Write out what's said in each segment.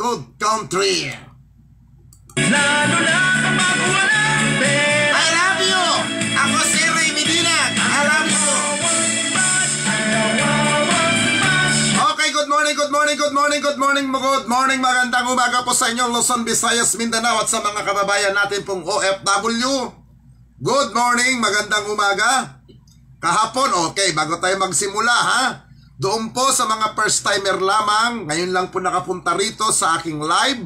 good country. Lalo na kapag walang pera. I love you! Ako si Ray Medina. I love you! Okay, good morning, magandang umaga po sa inyong Luzon, Visayas, Mindanao at sa mga kababayan natin pong OFW. Good morning, magandang umaga. Kahapon, okay, bago tayo magsimula ha, doon po sa mga first timer lamang, ngayon lang po nakapunta rito sa aking live,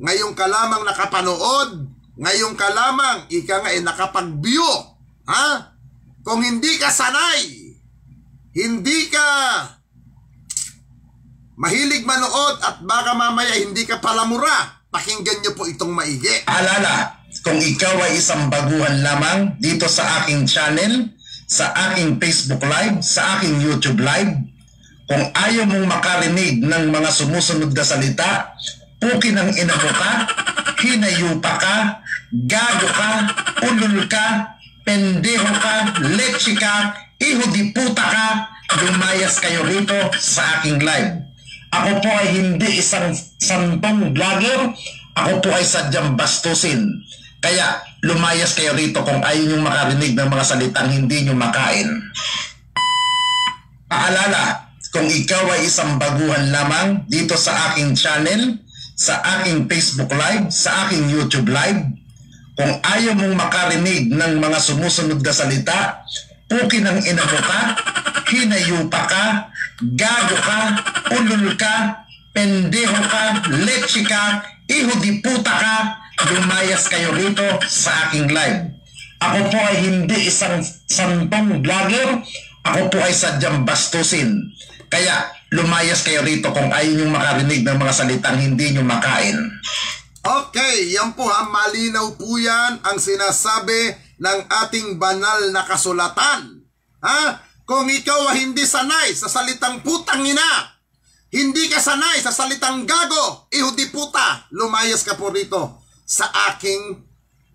ngayon ka lamang nakapanood, ngayon ka lamang, ika nga nakapag-view, ha? Kung hindi ka sanay, hindi ka mahilig manood at baka mamaya hindi ka palamura, pakinggan nyo po itong maigi. Alala, kung ikaw ay isang baguhan lamang dito sa aking channel, sa aking Facebook Live, sa aking YouTube Live, kung ayaw mong makarinig ng mga sumusunod na salita, pukin ang ina mo ka, hinayupa ka, gago ka, ulul ka, pendeho ka, leche ka, iho di puta ka, lumayas kayo rito sa aking live. Ako po ay hindi isang santong vlogger, ako po ay sadyang bastusin. Kaya lumayas kayo rito kung ayaw nyo makarinig ng mga salitang hindi nyo makain. Paalala, kung ikaw ay isang baguhan lamang dito sa aking channel, sa aking Facebook Live, sa aking YouTube Live, kung ayaw mong makarinig ng mga sumusunod na salita, pukin ang ina mo ka, hinayupa ka, gago ka, ulul ka, pendeho ka, leche ka, iho di puta ka, lumayas kayo rito sa aking live. Ako po ay hindi isang santong vlogger, ako po ay sadyang bastusin. Kaya lumayas kayo rito kung ayaw nyo makarinig ng mga salitang hindi nyo makain. Okay, yan po ha, malinaw po yan ang sinasabi ng ating banal na kasulatan. Ha? Kung ikaw ay hindi sanay sa salitang putang ina, hindi ka sanay sa salitang gago, iho di puta, lumayas ka po rito sa aking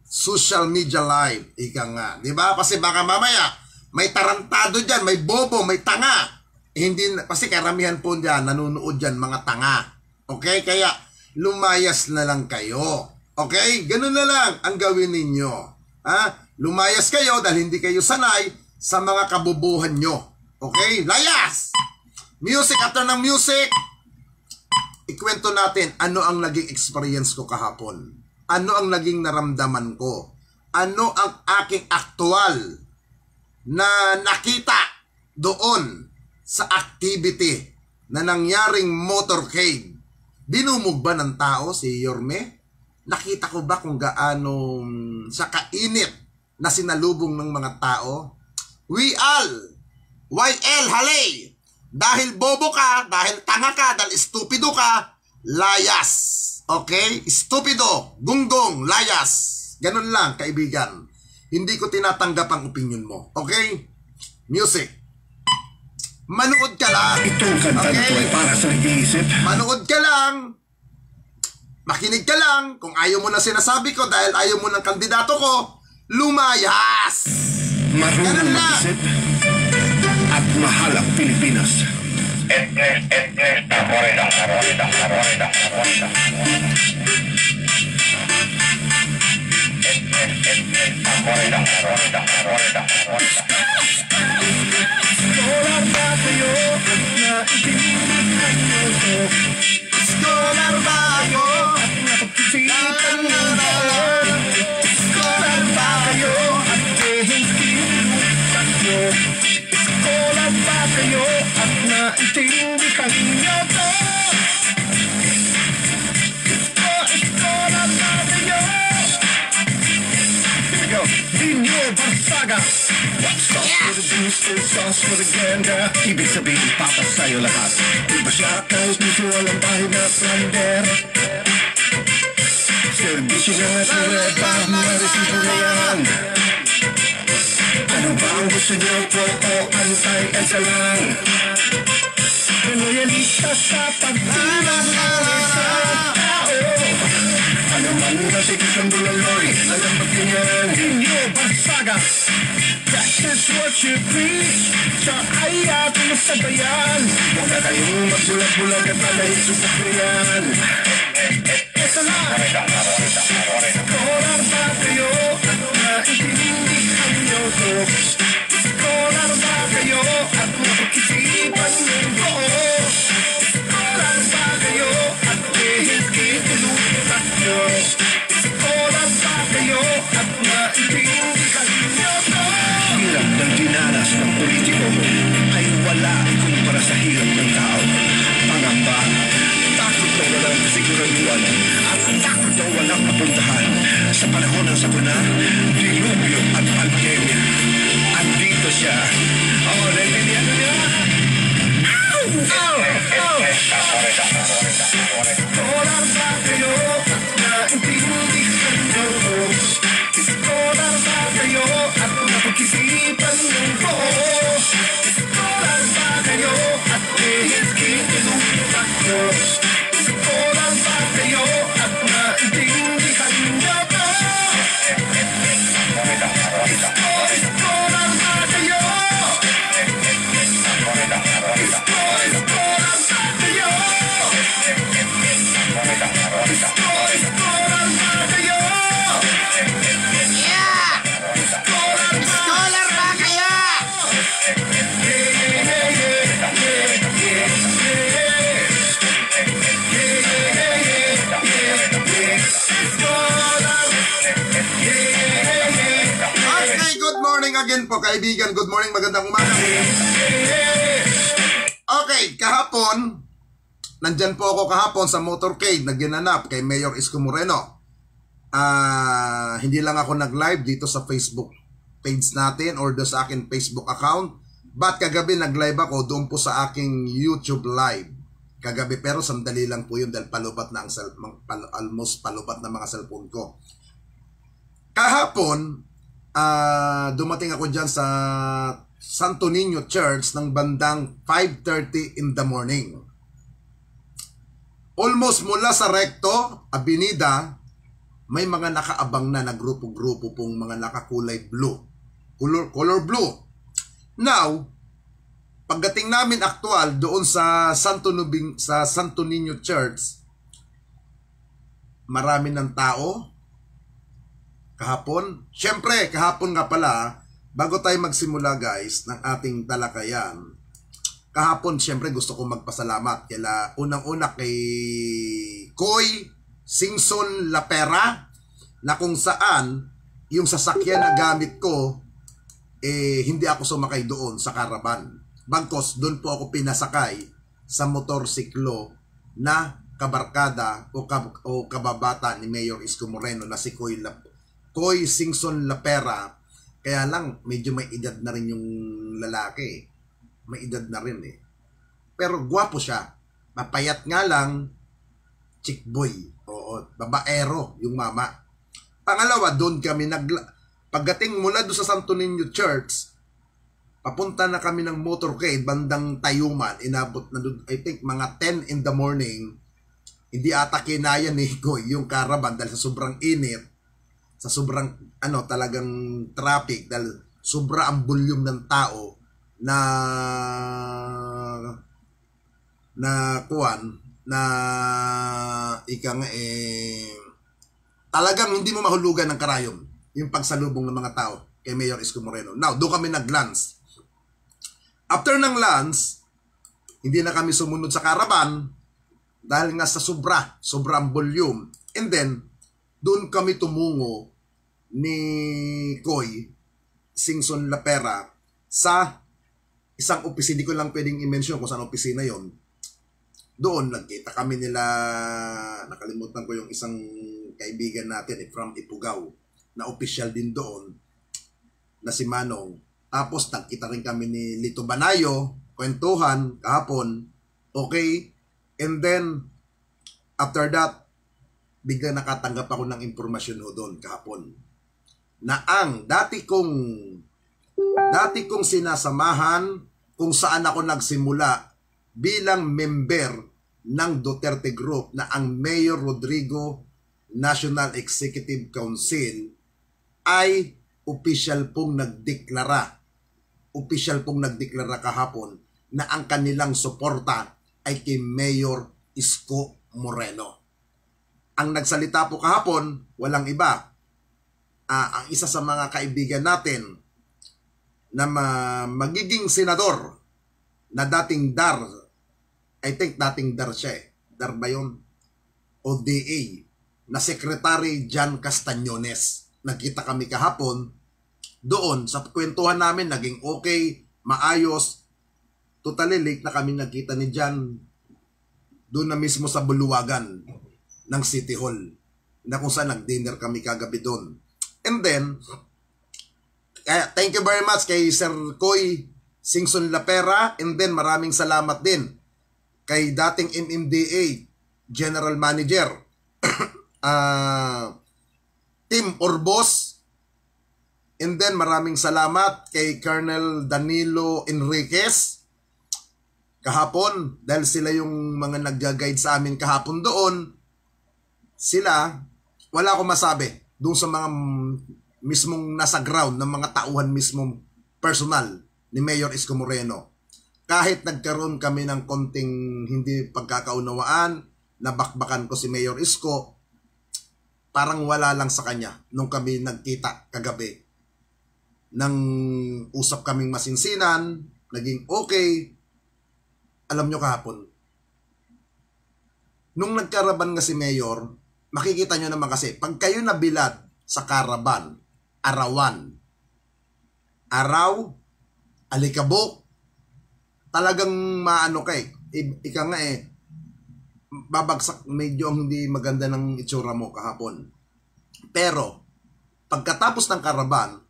social media live. Ika nga, di ba? Kasi baka mamaya may tarantado dyan, may bobo, may tanga. Hindi, kasi karamihan po dyan, nanonood dyan, mga tanga. Okay? Kaya lumayas na lang kayo. Okay? Ganun na lang ang gawin ninyo. Ha? Lumayas kayo dahil hindi kayo sanay sa mga kabubuhan nyo. Okay? Layas! Music after ng music. Ikwento natin ano ang naging experience ko kahapon. Ano ang naging naramdaman ko. Ano ang aking aktual na nakita doon sa activity na nangyaring motorcade. Dinumog ba ng tao si Yorme? Nakita ko ba kung gaano sa kainit na sinalubong ng mga tao? YL, halay! Dahil bobo ka, dahil tanga ka, dahil estupido ka, layas. Okay? Estupido, gunggong, layas. Ganun lang, kaibigan. Hindi ko tinatanggap ang opinion mo. Okay? Music. Manood ka lang. Itong kanta na ito ay para sa nag-iisip. Manood ka lang. Makinig ka lang. Kung ayaw mo na sinasabi ko dahil ayaw mo ng kandidato ko, lumayas. Marunong mag-isip at mahal ang Pilipinas. Scholar ba kayo na itinignan nyo ko? Scholar ba kayo? At napagpisitan nyo na? Scholar ba kayo at hihintinutan nyo? Scholar ba kayo at naitindihan nyo to? Scholar ba kayo? Here we go. Dino Barsaga. Sauce for the juice, sauce for the ganda. Ibig sabihin, papa sa'yo lahat. Iba siya kahit gusto walang bahid na slander. Servisyo niya nga si Reba, marisipo na yan. Ano ba ang gusto niyo po o antay-esa lang? Loyalista sa pagdilang ng isang tao. Ano man kasi isang bulaloy, alam ba ganyan? Dino Barsaga. That is what you preach. Sa ay ating sabayan. Huwag na kayong magbulag-bulag at alay susakriyan. Ito lang. Scholar ba kayo at naiintindihan nyo to? Scholar ba kayo at napag-isipan nyo buo? Scholar ba kayo at hihigit-ilutan nyo? Scholar ba kayo at naiintindihan nyo to? Hirap ng dinanas ng politiko ay wala kumpara sa hirap ng tao. Pangamba, takot na walang kasiguraduhan at takot na walang mapuntahan. Sa panahon ng sakuna, dilubyo at pandemya. Andito siya. Naiintindihan niya? Ow! Ow! Ow! Scholar ba kayo at naiintindihan nyo? Scholar ba kayo at napag-isipan ng buo? Scholar ba kayo at hihigit-ilutan nyo? Scholar ba kayo at naiintindihan nyo to? Scholar ba kayo? Scholar ba kayo? Scholar ba kayo? Yeah! Scholar ba kayo? Okay, good morning again po kaibigan. Good morning, magandang umaga. Okay, kahapon, nandyan po ako kahapon sa motorcade na ginanap kay Mayor Isko Moreno. Hindi lang ako nag-live dito sa Facebook page natin or sa akin Facebook account, but kagabi nag-live ako doon po sa aking YouTube live. Kagabi, pero sandali lang po yun dahil palubat na ang almost palubat na mga cellphone ko. Kahapon, dumating ako dyan sa Santo Niño Church ng bandang 5:30 in the morning. Almost mula sa Recto, Avenida, may mga nakaabang na grupo-grupo pong mga nakakulay blue. Color blue. Now, pagdating namin aktual doon sa Santo Niño Church, marami ng tao kahapon. Siyempre, kahapon nga pala, bago tayo magsimula guys ng ating talakayan, kahapon siyempre gusto ko magpasalamat unang-una kay Koy Singson Lapera, na kung saan yung sasakyan na gamit ko hindi ako sumakay doon sa caravan. Bagkos doon po ako pinasakay sa motorsiklo na kabarkada o kababata ni Mayor Isko Moreno na si Koy Singson Lapera. Kaya lang medyo may edad na rin yung lalaki. May edad na rin eh. Pero gwapo siya. Mapayat nga lang, chick boy. Oo, babaero yung mama. Pangalawa, doon kami pagdating mula doon sa Santo Niño Church, papunta na kami ng motorcade bandang Tayuman. Inabot na doon, I think mga 10 in the morning. Hindi ata kinaya ni Koy yung caravan dahil sa sobrang init, sa sobrang talagang traffic, dahil sobra ang volume ng tao talagang hindi mo mahulugan ng karayom yung pagsalubong ng mga tao kay Mayor Isko Moreno. Now, doon kami nag-lunch. After ng lunch, hindi na kami sumunod sa caravan dahil nga sa sobrang volume. And then, doon kami tumungo ni Koy Singson Lapera sa isang opisina. Hindi ko lang pwedeng i-mention kung saan opisina yon. Doon nagkita kami nila, nakalimutan ko yung isang kaibigan natin from Ifugao na official din doon na si Manong. Tapos nagkita rin kami ni Lito Banayo, kwentuhan kahapon. Okay, and then after that, bigla nakatanggap ako ng impormasyon doon kahapon na ang dati kong sinasamahan kung saan ako nagsimula bilang member ng Duterte Group na ang Mayor Rodrigo National Executive Council ay official pong nagdeklara kahapon na ang kanilang suporta ay kay Mayor Isko Moreno. Ang nagsalita po kahapon, walang iba. Ang isa sa mga kaibigan natin na magiging senador na dating DAR, I think dating DAR siya DAR ba yun? O DA, na Secretary Jan Castañones. Nagkita kami kahapon doon sa kwentuhan namin, naging okay, maayos. Totally late na kami nagkita ni Jan doon na mismo sa Buluwagan ng City Hall, na kung saan nag-dinner kami kagabi doon. And then, thank you very much kay Sir Koy Singson Lapera, and then maraming salamat din kay dating MMDA General Manager Tim Orbos, and then maraming salamat kay Colonel Danilo Enriquez kahapon, dahil sila yung mga nag-guide sa amin kahapon doon. Sila, wala akong masabi doon sa mga mismong nasa ground ng mga tauhan mismong personal ni Mayor Isko Moreno. Kahit nagkaroon kami ng konting hindi pagkakaunawaan, nabakbakan ko si Mayor Isko, parang wala lang sa kanya nung kami nagkita kagabi. Nang usap kaming masinsinan, naging okay. Alam nyo kahapon, nung nagkaraban nga si Mayor, makikita nyo naman kasi, pag kayo nabilad sa karaban, arawan, araw, alikabok, talagang maano kay, ika nga babagsak, medyo hindi maganda ng itsura mo kahapon. Pero, pagkatapos ng karaban,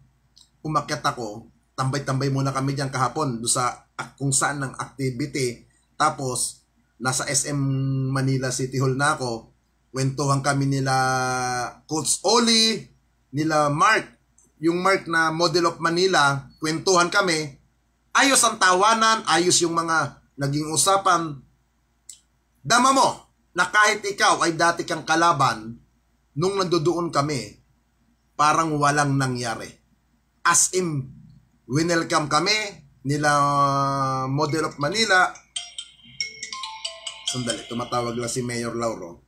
umakyat ako, tambay-tambay muna kami dyan kahapon, doon sa kung saan ng activity, tapos, nasa SM Manila City Hall na ako, kwentuhan kami nila Coach Oli, nila Mark, yung Mark na Model of Manila, kwentuhan kami, ayos ang tawanan, ayos yung mga naging usapan. Dama mo na kahit ikaw ay dati kang kalaban, nung nandoon kami, parang walang nangyari. As in, winelcome kami, nila Model of Manila. Sandali, tumatawag lang si Mayor Lauro.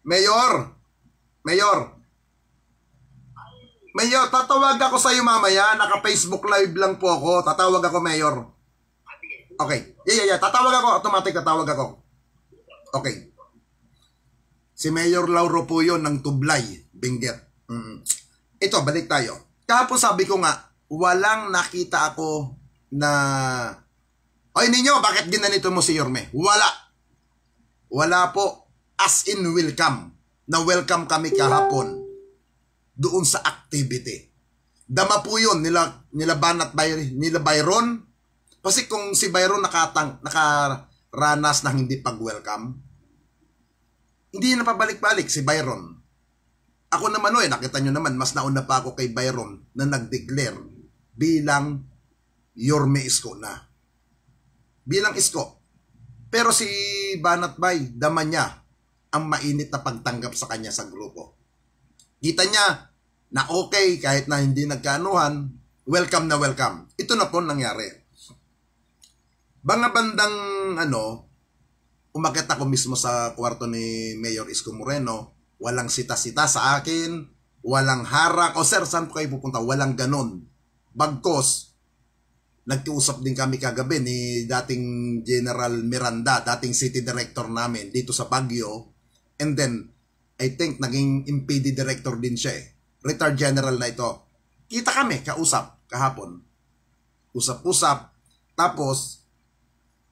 Mayor, tatawag ako sa iyo mamaya. Naka-Facebook live lang po ako. Tatawag ako, Mayor. Okay. Yeah. Tatawag ako. Automatic tatawag ako. Okay. Si Mayor Lauro po yun ng Tublay, Benguet. Ito, balik tayo. Kahapon sabi ko nga, walang nakita ako na, oy ninyo, bakit ginanito mo si Yorme? Wala po. As in welcome. Na welcome kami kahapon doon sa activity. Dama po yun nila Banat nila Byron. Kasi kung si Byron nakaranas ng hindi pag-welcome, hindi na pabalik-balik si Byron. Ako naman nakita nyo naman, mas nauna pa ako kay Byron na nag-declare bilang Yorme Isko na. Bilang Isko. Pero si Banat Bay, dama niya ang mainit na pagtanggap sa kanya sa grupo. Kita niya na okay, kahit na hindi nagkaanuhan, welcome na welcome. Ito na po nangyari. Banga bandang umakyat ako mismo sa kwarto ni Mayor Isko Moreno, walang sita-sita sa akin, walang harak, o sir, saan po kayo pupunta? Walang ganon. Bagkos, nagkiusap din kami kagabi ni dating General Miranda, dating City Director namin dito sa Baguio, and then, I think naging MPD Director din siya Retired General na ito. Kita kami, kausap, kahapon. Usap-usap, tapos,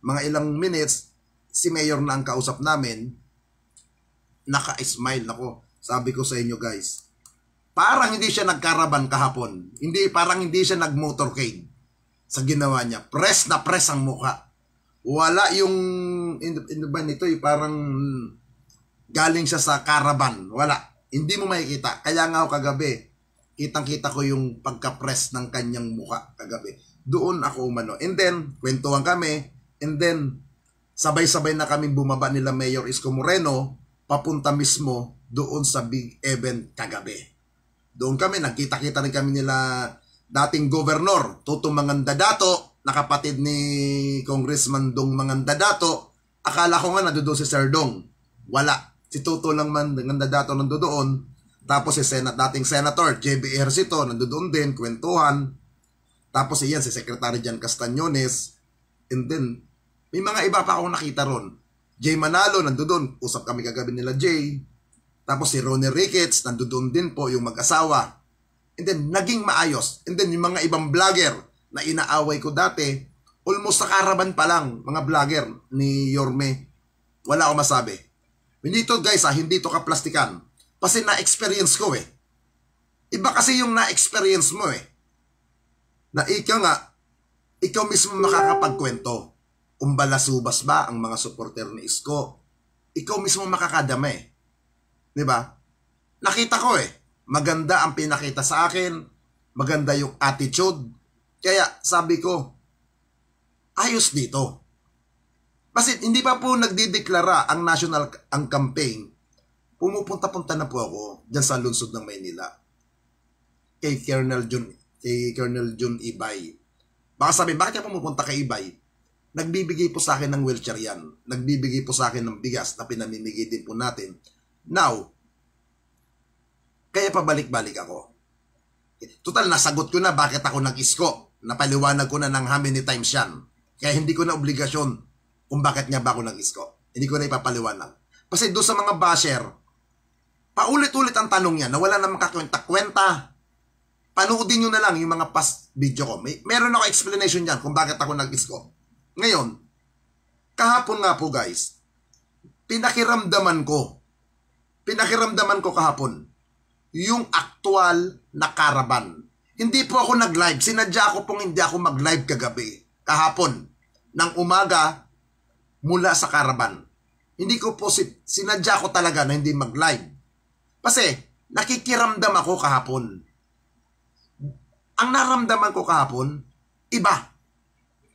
mga ilang minutes, si Mayor na ang kausap namin, naka-smile ako. Sabi ko sa inyo guys, parang hindi siya nagkaraban kahapon. Parang hindi siya nag-motorcade sa ginawa niya. Press na press ang mukha. Wala yung, ba nito, parang galing siya sa caravan. Wala. Hindi mo makikita. Kaya nga ako kagabi, kitang-kita ko yung pagka-press ng kanyang mukha kagabi. Doon ako umano. And then, kwentuhan kami. And then, sabay-sabay na kami bumaba nila Mayor Isko Moreno, papunta mismo doon sa big event kagabi. Doon kami, nagkita-kita rin kami nila dating Governor Toto Mangandadato, nakapatid ni Congressman Dong Mangandadato. Akala ko nga nandoon si Sir Dong. Wala. Si Toto lang man, ng dato nandoon. Tapos si dating Senator, JB Ejercito, nandoon din, kwentuhan. Tapos iyan, si Secretary Jan Castañones. And then, may mga iba pa akong nakita ron. Jay Manalo, nandoon. Usap kami kagabi nila Jay. Tapos si Ronnie Ricketts, nandoon din po yung mag-asawa. And then, naging maayos. And then, yung mga ibang vlogger na inaaway ko dati, almost sa Caravan pa lang, mga vlogger ni Yorme. Wala akong masabi. Hindi to guys hindi to kaplastikan. Kasi na-experience ko Iba kasi yung na-experience mo Na ikaw mismo makakapagkwento. Kung balasubas ba ang mga supporter ni Isko. Ikaw mismo makakadama Diba? Nakita ko Maganda ang pinakita sa akin. Maganda yung attitude. Kaya sabi ko, ayos dito. Kasi hindi pa po nagdideklara ang ang campaign. Pumupunta-punta na po ako dyan sa lungsod ng Maynila. Kay Colonel John Ibay. Baka sabi, bakit ka pumupunta kay Ibay? Nagbibigay po sa akin ng wheelchair yan. Nagbibigay po sa akin ng bigas na pinamimigay din po natin. Now, kaya pabalik-balik ako. Total, nasagot ko na bakit ako nag-isko. Napaliwanag ko na ng how many times yan. Kaya hindi ko na obligasyon kung bakit nga ba ako nag-isko. Hindi ko na ipapaliwanag. Kasi doon sa mga basher, paulit-ulit ang tanong yan na wala namang kakwenta-kwenta. Panoodin nyo na lang yung mga past video ko. Meron ako explanation dyan kung bakit ako nag-isko. Ngayon, kahapon nga po guys, pinakiramdaman ko kahapon yung aktual na Caravan. Hindi po ako nag-live. Sinadya ko pong hindi ako mag-live kagabi. Kahapon, ng umaga, mula sa Caravan. Hindi ko po sinadya ko talaga na hindi mag-live. Kasi, nakikiramdam ako kahapon. Ang naramdaman ko kahapon, iba.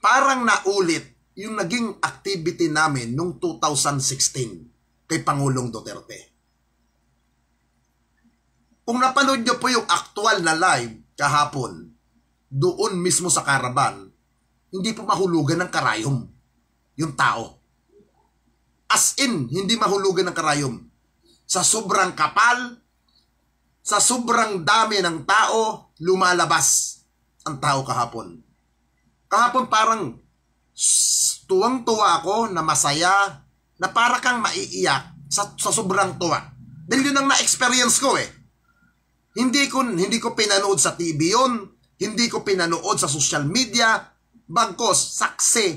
Parang naulit yung naging activity namin noong 2016 kay Pangulong Duterte. Kung napanood nyo po yung actual na live kahapon, doon mismo sa Caravan, hindi po mahulugan ng karayom yung tao. As in, hindi mahulugan ng karayom. Sa sobrang kapal, sa sobrang dami ng tao, lumalabas ang tao kahapon. Kahapon parang tuwang-tuwa ako na masaya, na para kang maiiyak sa sobrang tuwa. Dahil yun ang na-experience ko Hindi ko pinanood sa TV yun, hindi ko pinanood sa social media, bagkos, saksi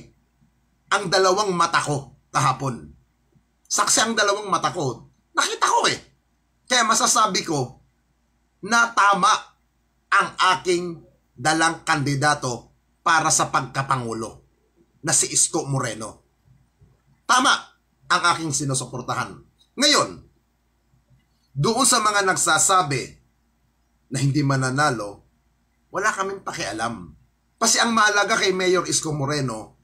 ang dalawang mata ko kahapon. Saksi ang dalawang mata ko. Nakita ko Kaya masasabi ko na tama ang aking dalang kandidato para sa pagkapangulo na si Isko Moreno. Tama ang aking sinusuportahan. Ngayon, doon sa mga nagsasabi na hindi mananalo, wala kaming pakialam. Kasi ang mahalaga kay Mayor Isko Moreno,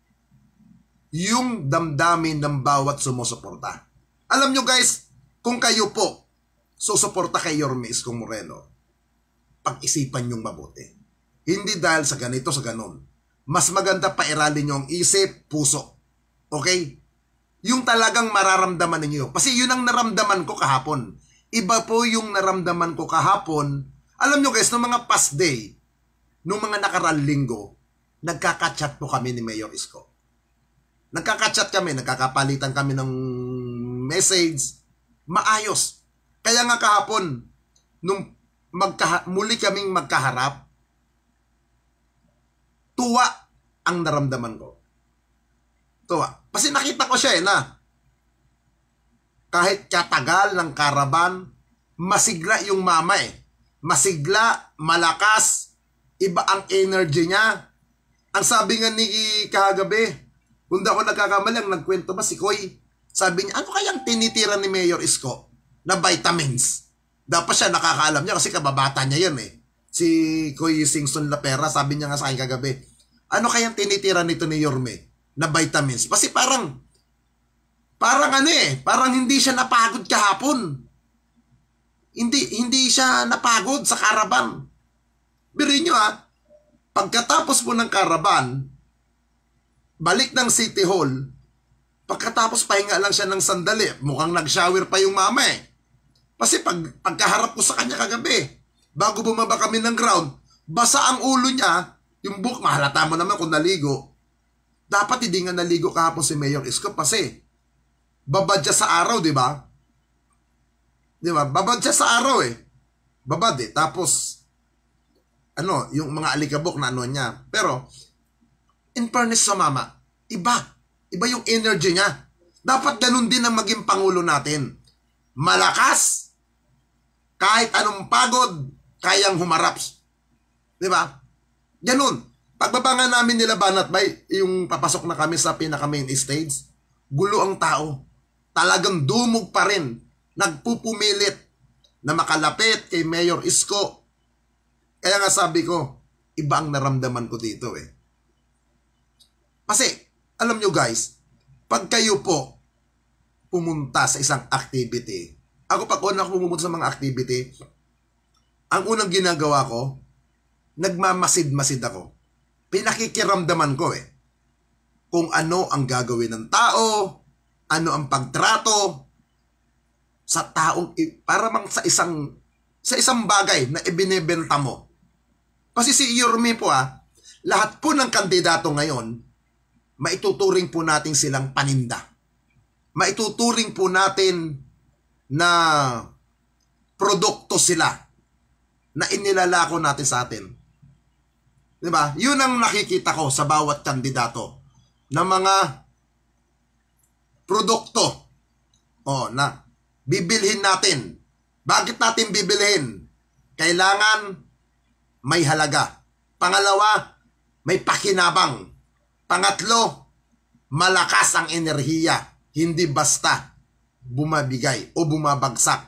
yung damdamin ng bawat sumusuporta. Alam nyo guys, kung kayo po susuporta kay Yorme Isko Moreno, pag-isipan nyong mabuti. Hindi dahil sa ganito, sa ganon. Mas maganda pairalin nyo ang isip, puso. Okay? Yung talagang mararamdaman ninyo. Kasi yun ang naramdaman ko kahapon. Iba po yung naramdaman ko kahapon. Alam nyo guys, noong mga past day, noong mga nakarang linggo, nagkaka-chat po kami ni Mayor Isko. Nagkaka-chat kami, nagkakapalitan kami ng message. Maayos. Kaya nga kahapon, nung muli kaming magkaharap, tuwa ang naramdaman ko. Tuwa. Kasi nakita ko siya na kahit katagal ng Caravan, masigla yung mama Masigla, malakas, iba ang energy niya. Ang sabi nga ni kagabi, kung ako nagkakamali, ang nagkwento ba si Koy? Sabi niya, ano kayang tinitira ni Mayor Isko na vitamins? Dapat siya nakakaalam niya kasi kababata niya yun Si Koy Singson Lapera, sabi niya nga sa akin kagabi, ano kayang tinitira nito ni Yorme na vitamins? Kasi parang parang hindi siya napagod kahapon. Hindi siya napagod sa Caravan. Biruin nyo pagkatapos po ng Caravan, balik ng City Hall, Pagkatapos pahinga lang siya ng sandali, mukhang nag-shower pa yung mama eh. Kasi pagkaharap ko sa kanya kagabi, bago bumaba kami ng ground, basa ang ulo niya, yung buhok, mahalata mo naman kung naligo. Dapat hindi nga naligo kahapon si Mayor Isko kasi babad siya sa araw, di ba? Di ba? Babad siya sa araw eh. Babad eh. Tapos, yung mga alikabok na niya. Pero, in fairness sa mama, iba yung energy niya. Dapat ganun din ang maging pangulo natin. Malakas, kahit anong pagod, kayang humarap. Di ba? Ganun. Pagbaba nga namin nila Banat Bay, yung papasok na kami sa pinaka-main stage, gulo ang tao. Talagang dumog pa rin. Nagpupumilit na makalapit kay Mayor Isko. Kaya nga sabi ko, iba ang naramdaman ko dito eh. Kasi, alam nyo guys, pag kayo po pumunta sa isang activity, ako pag una ako pumunta sa mga activity, ang unang ginagawa ko, nagmamasid-masid ako. Pinakikiramdaman ko eh. Kung ano ang gagawin ng tao, ano ang pagtrato sa taong, para mang sa isang bagay na ibinebenta mo. Kasi si Yorme po lahat po ng kandidato ngayon, maituturing po natin silang paninda. Maituturing po natin na produkto sila na inilalako natin sa atin. Diba? Yun ang nakikita ko sa bawat kandidato na mga produkto na bibilhin natin. Bakit natin bibilhin? Kailangan may halaga. Pangalawa, may pakinabang. Pangatlo, malakas ang enerhiya. Hindi basta bumabigay o bumabagsak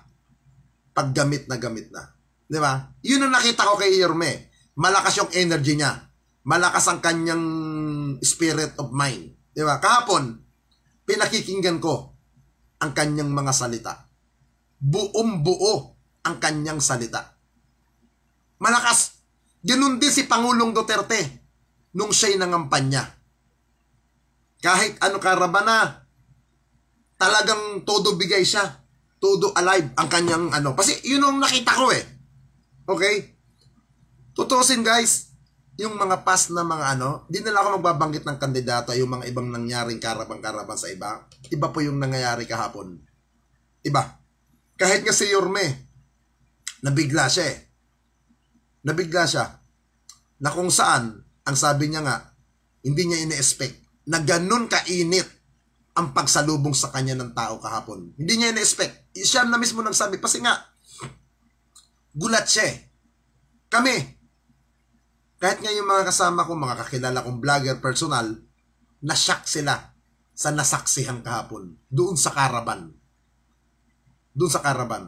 pag gamit na. Diba? Yun ang nakita ko kay Yorme. Malakas yung energy niya. Malakas ang kanyang spirit of mind. Diba? Kahapon, pinakikinggan ko ang kanyang mga salita. Buong-buo ang kanyang salita. Malakas. Ganun din si Pangulong Duterte nung siya'y nangampanya. Kahit ano karabana, talagang todo bigay siya. Todo alive ang kanyang Kasi yun ang nakita ko eh. Okay? Tutusin guys, yung mga past na mga di na lang ako magbabanggit ng kandidato, yung mga ibang nangyaring karabang-karabang sa iba. Iba po yung nangyayari kahapon. Iba. Kahit nga si Yorme, nabigla siya eh. Nabigla siya. Na kung saan, ang sabi niya nga, hindi niya ine-expect na ganun kainit ang pagsalubong sa kanya ng tao kahapon. Hindi niya ine-expect. Siya na mismo nagsabi, kasi nga, gulat siya eh. Kami, kahit nga yung mga kasama ko, mga kakilala kong vlogger, personal, na-shock sila sa nasaksihan kahapon. Doon sa Caravan. Doon sa Caravan.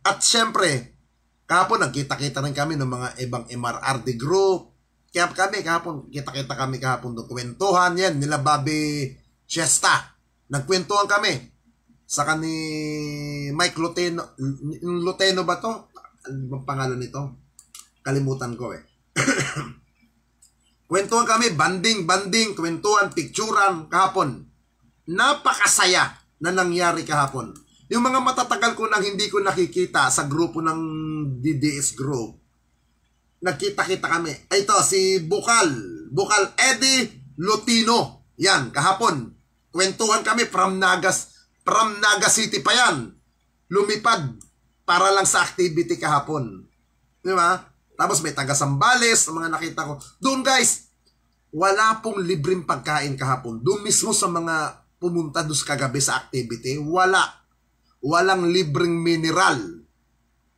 At syempre, kahapon nagkita-kita rin kami ng mga ibang MRRD group. Kaya kami kahapon, kita-kita kami kahapon doon. Kwentuhan yan, nila Bobby Chesta. Nagkwentuhan kami. Saka ni Mike Luteno. Luteno ba to? Ano bang pangalan nito? Kalimutan ko eh. Kwentuhan kami, banding, kwentuhan, picturan kahapon. Napakasaya na nangyari kahapon. Yung mga matatagal ko nang hindi ko nakikita sa grupo ng DDS group, nagkita-kita kami. Ito, si Bukal Eddie Lutino. Yan, kahapon. Kwentuhan kami from Naga City pa yan. Lumipad para lang sa activity kahapon. Di ba? Tapos may taga Sambales, mga nakita ko. Doon guys, wala pong libreng pagkain kahapon. Doon mismo sa mga pumunta doon kagabi sa activity, walang libreng mineral.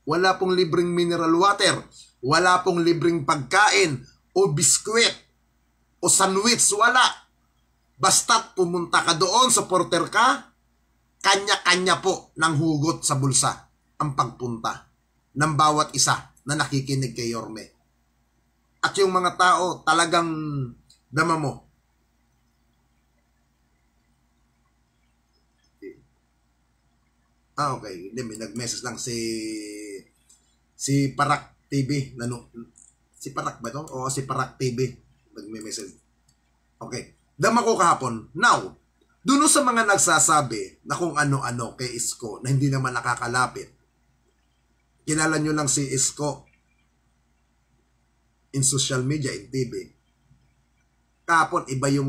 Wala pong libreng mineral water. Wala pong libreng pagkain o biskwit o sandwich. Wala. Basta't pumunta ka doon, supporter ka, kanya-kanya po ng hugot sa bulsa ang pagpunta ng bawat isa na nakikinig kay Yorme. At yung mga tao talagang dama mo. Okay. Hindi, may nag-message lang si Parak TV. Si Parak ba ito? O si Parak TV. Nag-message. Okay. Dama ko kahapon. Now, Doon sa mga nagsasabi na kung ano-ano kay Isko na hindi naman nakakalapit, kilala nyo lang si Isko in social media, in TV. Kahapon, iba yung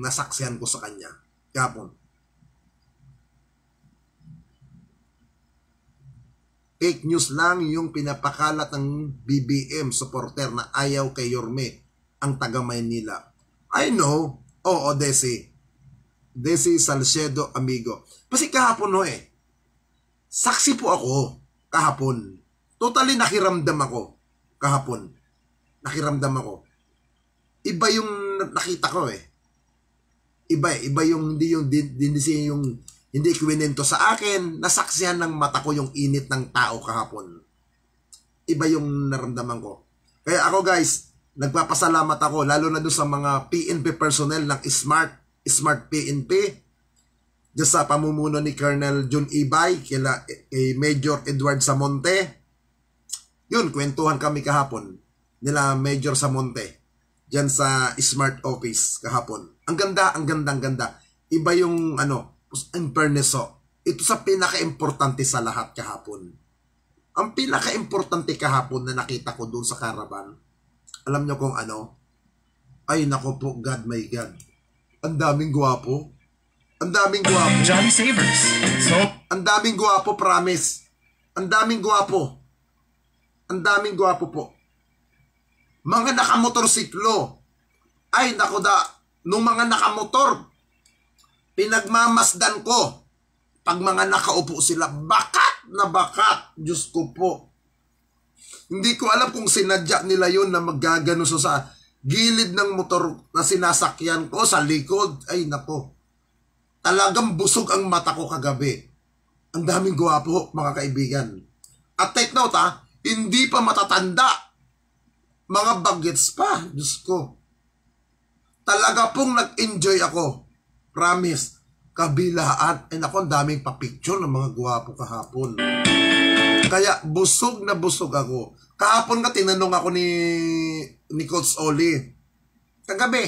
nasaksihan ko sa kanya. Kahapon. Fake news lang yung pinapakalat ng BBM supporter na ayaw kay Yorme, ang taga Maynila. I know. Oo, Desi. Desi Salcedo, amigo. Kasi kahapon saksi po ako kahapon. Totally nakiramdam ako kahapon. Nakiramdam ako. Iba yung nakita ko Iba yung hindi kwento sa akin, nasaksihan ng mata ko yung init ng tao kahapon. Iba yung naramdaman ko. Kaya ako guys, nagpapasalamat ako lalo na doon sa mga PNP personnel ng Smart PNP, dyan sa pamumuno ni Colonel John Ibay, kay Major Edward Samonte. Yun, kwentuhan kami kahapon nila Major Samonte dyan sa Smart Office kahapon. Ang ganda. Iba yung in fairness, ito sa pinaka-importante sa lahat kahapon. Ang pinaka-importante kahapon na nakita ko doon sa caravan, alam nyo kung ano? Ay nako po, God my God. Ang daming gwapo. Ang daming gwapo. Johnny Savers. So, Ang daming gwapo, promise. Ang daming gwapo. Ang daming gwapo po. Mga nakamotorsiklo. Ay nako nung mga nakamotor, pinagmamasdan ko. Pag mga nakaupo sila, bakat na bakat. Diyos ko po. Hindi ko alam kung sinadya nila yun na maggagano sa gilid ng motor na sinasakyan ko sa likod. Ay nako. Talagang busog ang mata ko kagabi. Ang daming gwapo, mga kaibigan. At take note hindi pa matatanda. Mga bagets pa. Diyos ko. Talaga pong nag-enjoy ako. Promise. Kabilaan. Ay nako, ang daming pa-picture ng mga gwapo kahapon. Kaya busog na busog ako. Kahapon nga tinanong ako ni Coach Oli. Kagabi.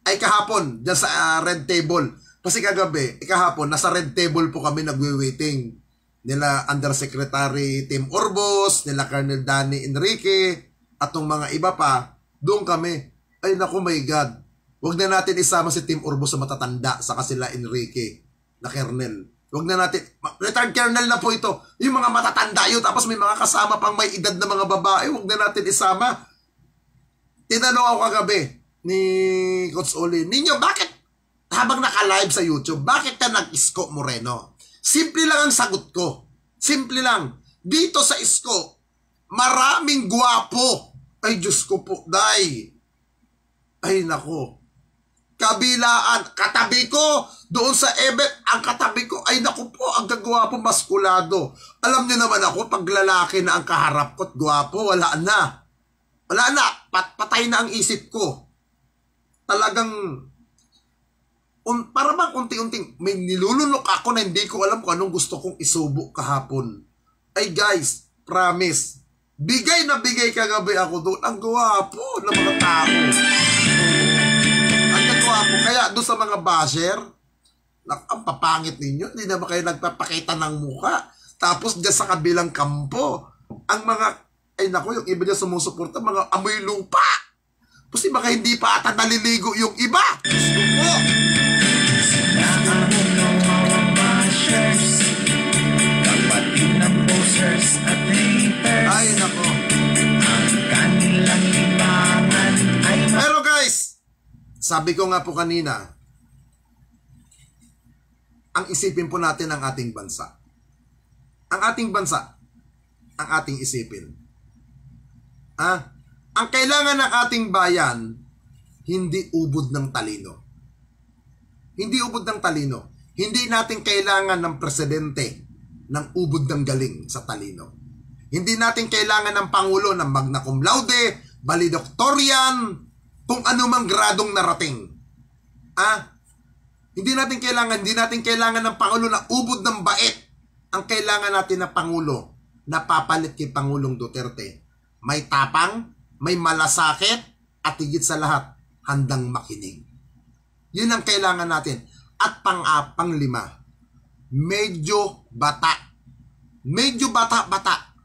Ay kahapon. Diyan sa red table. Kasi kagabi, kahapon, nasa red table po kami nagwe-waiting. Nila Undersecretary Tim Orbos, nila Colonel Danny Enrique, at yung mga iba pa. Doon kami. Ay naku, my God. Huwag na natin isama si Tim Orbos sa matatanda sa sila Enrique na Colonel. Huwag na natin, retired Colonel na po ito. Yung mga matatanda yun, tapos may mga kasama pang may edad na mga babae, huwag na natin isama. Tinanong ako kagabi ni Coach Oli, Ninyo, bakit habang naka-live sa YouTube, bakit ka nag-Isko Moreno? Simple lang ang sagot ko. Simple lang. Dito sa Isko, maraming gwapo. Ay, Diyos ko po, day. Ay, nako. Kabilaan, katabi ko, doon sa ebet, ang katabi ko, ay naku po, ang gagwapo, maskulado. Alam niyo naman ako, pag lalaki na ang kaharap ko at gwapo, wala na. Wala na, patay na ang isip ko. Talagang, para bang unti-unting, may nilulunok ako na hindi ko alam kung anong gusto kong isubo kahapon. Ay guys, promise, bigay na bigay kagabi ako doon. Ang gwapo ng mga tao. Kaya doon sa mga basher, ang papangit ninyo, hindi naman kayo nagpapakita ng muka. Tapos dyan sa kabilang kampo, ang mga, ay naku, yung iba dyan sumusuporta, mga amoy lupa. Kasi baka hindi pa ata naliligo yung iba. Gusto po. Ay naku. Pero guys, sabi ko nga po kanina, ang isipin po natin ang ating bansa. Ang ating bansa, ang ating isipin. Ang kailangan ng ating bayan, hindi ubod ng talino. Hindi ubod ng talino. Hindi natin kailangan ng presidente ng ubod ng galing sa talino. Hindi natin kailangan ng pangulo ng magna cum laude, valedictorian, kung anumang gradong narating. Hindi natin kailangan ng pangulo na ubod ng bait. Ang kailangan natin na pangulo na papalit kay Pangulong Duterte, may tapang, may malasakit, at higit sa lahat, handang makinig. Yun ang kailangan natin. At panglima, medyo bata. Medyo bata-bata.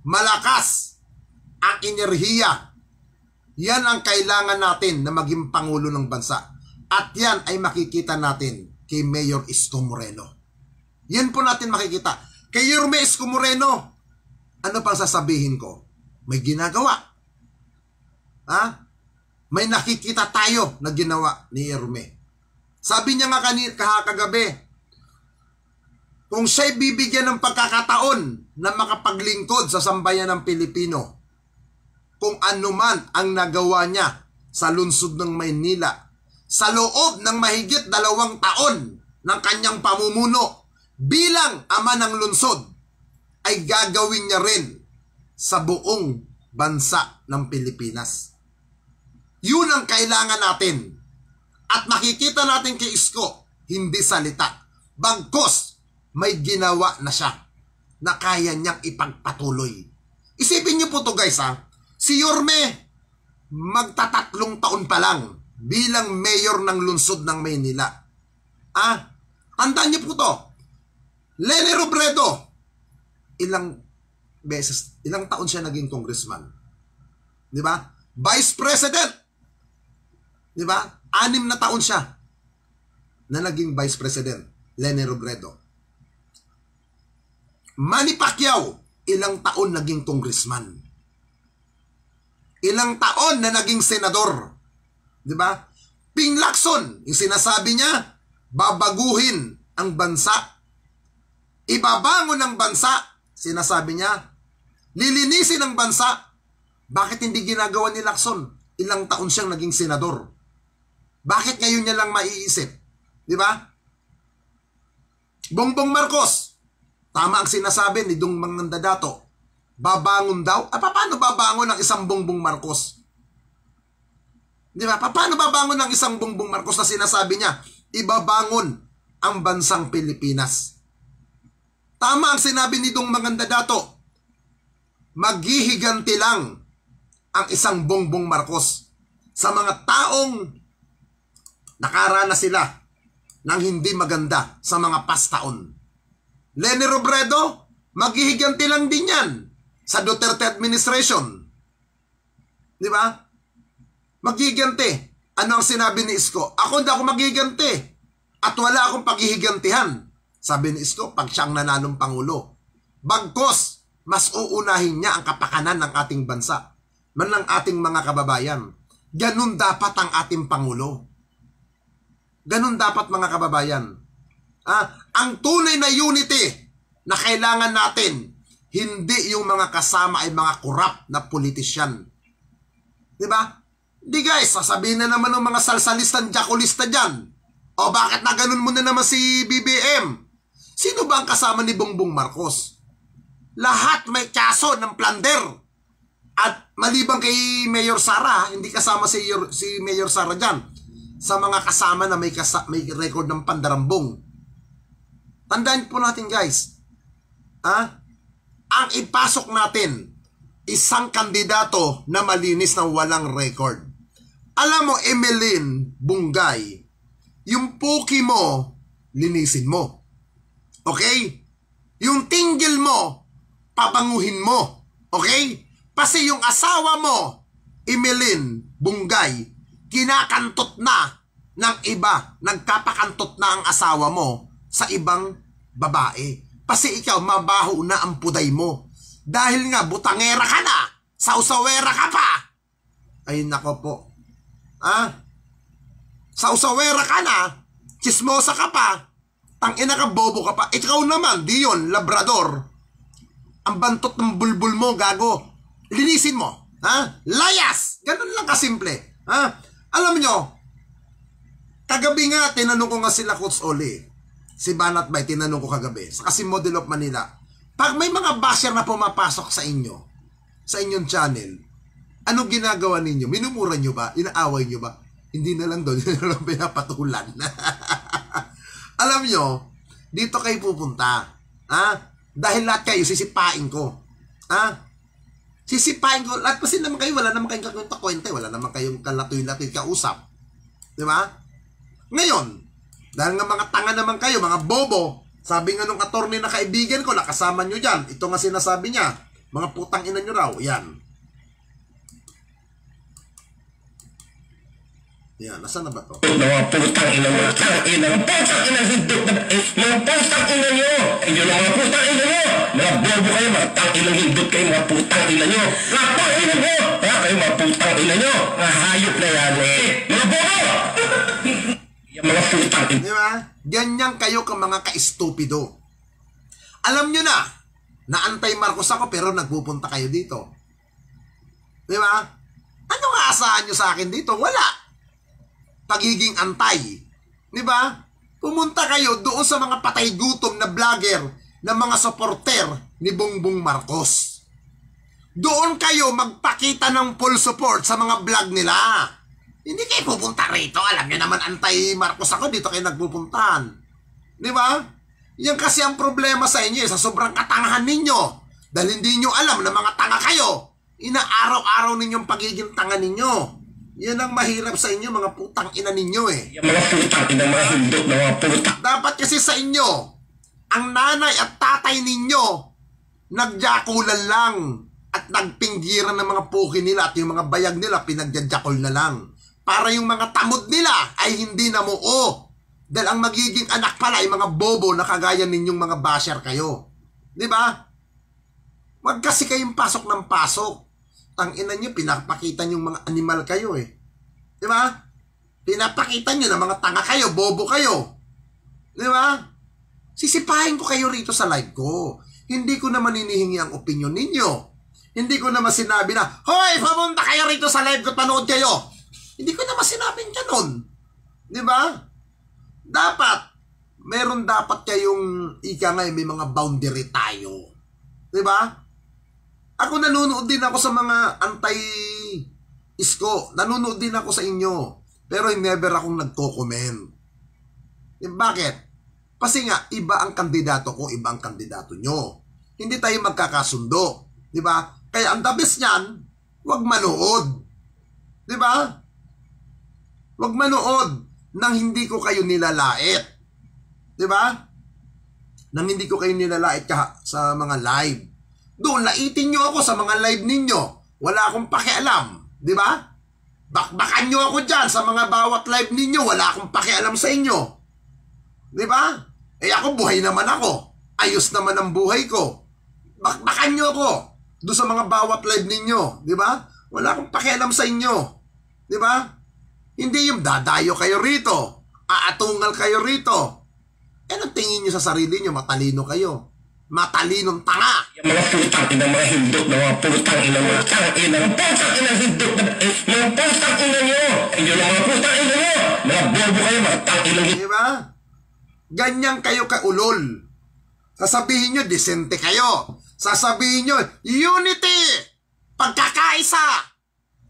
Malakas ang enerhiya. Yan ang kailangan natin na maging Pangulo ng bansa. At yan ay makikita natin kay Mayor Isko Moreno. Yan po natin makikita. Kay Yorme Isko Moreno, ano pang sasabihin ko? May ginagawa. May nakikita tayo na ginawa ni Yorme. Sabi niya nga kagabi, kung siya'y bibigyan ng pagkakataon na makapaglingkod sa sambayan ng Pilipino, kung ano man ang nagawa niya sa lungsod ng Maynila, sa loob ng mahigit 2 taon ng kanyang pamumuno bilang ama ng lungsod, ay gagawin niya rin sa buong bansa ng Pilipinas. Yun ang kailangan natin. At makikita natin kay Isko, hindi salita. Bagkus, may ginawa na siya na kaya niyang ipagpatuloy. Isipin niyo po to guys Si Yorme, magta-3 taon pa lang bilang mayor ng lungsod ng Maynila. Tandaan niyo po to. Leni Robredo, ilang taon siya naging congressman. Di ba? Vice President. Di ba? 6 na taon siya na naging Vice President, Leni Robredo. Manny Pacquiao, ilang taon naging congressman. Ilang taon na naging senador. Di ba? Ping Lacson, yung sinasabi niya, babaguhin ang bansa. Ibabangon ang bansa, sinasabi niya. Lilinisin ang bansa. Bakit hindi ginagawa ni Lacson? Ilang taon siyang naging senador. Bakit ngayon niya lang maiisip? Di ba? Bongbong Marcos, tama ang sinasabi ni Dong Mangandadato. Babangon daw? Paano babangon ang isang Bongbong Marcos? Di ba? Paano babangon ang isang Bongbong Marcos na sinasabi niya, ibabangon ang bansang Pilipinas? Tama ang sinabi ni Dong Mangandadato. Maghihiganti lang ang isang Bongbong Marcos sa mga taong nakaranas sila ng hindi maganda sa mga pastaon. Leni Robredo, maghihiganti lang din yan sa Duterte administration. Di ba? Maghihiganti. Ano ang sinabi ni Isko? Ako hindi ako maghihiganti. At wala akong paghihigantihan. Sabi ni Isko, pag siyang nanalong Pangulo. Bagkos, mas uunahin niya ang kapakanan ng ating bansa, man ng ating mga kababayan. Ganun dapat ang ating Pangulo. Ganun dapat mga kababayan. Ang tunay na unity na kailangan natin, hindi yung mga kasama ay mga corrupt na politisyan. Di ba? Di guys, sasabihin na naman ng mga salsalistan, jakulista dyan. O bakit na ganun mo na naman si BBM? Sino ba ang kasama ni Bongbong Marcos? Lahat may kaso ng plunder. At maliban kay Mayor Sara, hindi kasama si Mayor Sara dyan. Sa mga kasama na may record ng pandarambong. Tandaan po natin guys. Ang ipasok natin, isang kandidato na malinis na walang record. Alam mo, Emeline Bungay, yung puki mo, linisin mo. Okay? Yung tinggil mo, pabanguhin mo. Okay? Kasi yung asawa mo, Emeline Bungay, kinakantot na ng iba. Nagkapakantot na ang asawa mo sa ibang babae. Kasi ikaw, mabaho na ang puday mo. Dahil nga, butangera ka na. Sausawera ka pa. Ay, nako po. Sausawera ka na. Chismosa ka pa. Tangina ka, bobo ka pa. Ikaw naman, Dion, Labrador. Ang bantot ng bulbul mo, gago. Linisin mo. Layas. Ganun lang kasimple. Alam nyo, kagabi nga, tinanong ko nga sila Coach Oli. Si Banat Bay, tinanong ko kagabi. Sa kasi Model of Manila. Pag may mga basher na pumapasok sa inyo, sa inyong channel, anong ginagawa ninyo? Minumura nyo ba? Inaaway nyo ba? Hindi na lang doon, hindi na lang pinapatulan. Alam nyo, dito kayo pupunta. Dahil lahat kayo, sisipain ko. Sisipain ko. Lahat kasi naman kayo, wala naman kayong kakwenta-kwenta. Wala naman kayong kalatoy-latoy kausap. Di ba? Ngayon, dahil nga mga tanga naman kayo, mga bobo, sabi nga nung attorney na kaibigan ko, nakasama nyo dyan, ito nga sinasabi niya, mga putang ina nyo raw, yan. Yan, nasa na ba to? Mga putang ina mo, putang ina, putang ina, hindot na, mga putang ina nyo, inyo na mga putang ina nyo, mga bobo kayo, mga tang ina hindot kayo, mga putang ina nyo, mga putang ina nyo, kaya kayo mga putang ina nyo, mga hayop na yan mga bobo! Yung mga putang ina. Di ba? Ganyan kayo ka mga ka-estupido. Alam nyo na anti-Marcos ako pero nagpupunta kayo dito. Di ba? Ano nga asahan nyo sa akin dito? Wala. Pagiging antay. Di ba? Pumunta kayo doon sa mga patay gutom na vlogger na mga supporter ni Bongbong Marcos. Doon kayo magpakita ng full support sa mga vlog nila. Hindi kayo pupunta rito. Alam nyo naman anti-Marcos ako, dito kayo nagpupuntahan. Di ba? Yan kasi ang problema sa inyo, sa sobrang katangahan ninyo. Dahil hindi nyo alam na mga tanga kayo. Inaaraw-araw ninyong pagiging tanga ninyo. Yan ang mahirap sa inyo, mga putang ina ninyo Yung mga putang ina, mga hindot na mga putang. Dapat kasi sa inyo, ang nanay at tatay ninyo, nagjakulan lang at nagpinggiran ng mga puki nila at yung mga bayag nila, pinagjajakol na lang. Para yung mga tamod nila ay hindi namuo. Dahil ang magiging anak pala ay mga bobo na kagaya ninyong mga basher kayo. Di ba? Wag kasi kayong pasok ng pasok. Tangina nyo, pinapakita nyo mga animal kayo Di ba? Pinapakita nyo na mga tanga kayo, bobo kayo. Di ba? Sisipahin ko kayo rito sa live ko. Hindi ko naman hinihingi ang opinion ninyo. Hindi ko naman sinabi na, hoy, pumunta kayo rito sa live ko, panood kayo. Hindi ko naman sinabing ganun. Di ba? Dapat, meron dapat kayong, ika nga, may mga boundary tayo. Di ba? Ako nanonood din ako sa mga anti-isko. Nanonood din ako sa inyo. Pero never akong nagko-comment. Bakit? Kasi nga, iba ang kandidato ko, iba ang kandidato nyo. Hindi tayo magkakasundo. Di ba? Kaya ang the best niyan, huwag manood. Di ba? Huwag manood nang hindi ko kayo nilalait. Di ba? Nang hindi ko kayo nilalait sa mga live. Doon, laitin nyo ako sa mga live ninyo. Wala akong pakialam. Di ba? Bakbakan nyo ako dyan sa mga bawat live ninyo. Wala akong pakialam sa inyo. Di ba? Ako, buhay naman ako. Ayos naman ang buhay ko. Bakbakan nyo ako doon sa mga bawat live ninyo. Di ba? Wala akong pakialam sa inyo. Di ba? Hindi yung dadayo kayo rito. Aatungal kayo rito. Anong tingin nyo sa sarili nyo? Matalino kayo. Matalinong tanga. Yung mga putang ina, mga hindot na mga putang ina, mga tang ina, mga putang ina, hindot na mga putang ina nyo. Inyo na mga putang ina nyo. Mga bobo kayo, mga tang ina nyo. Diba? Ganyan kayo kaulol. Sasabihin nyo, disente kayo. Sasabihin nyo, unity. Pagkakaisa.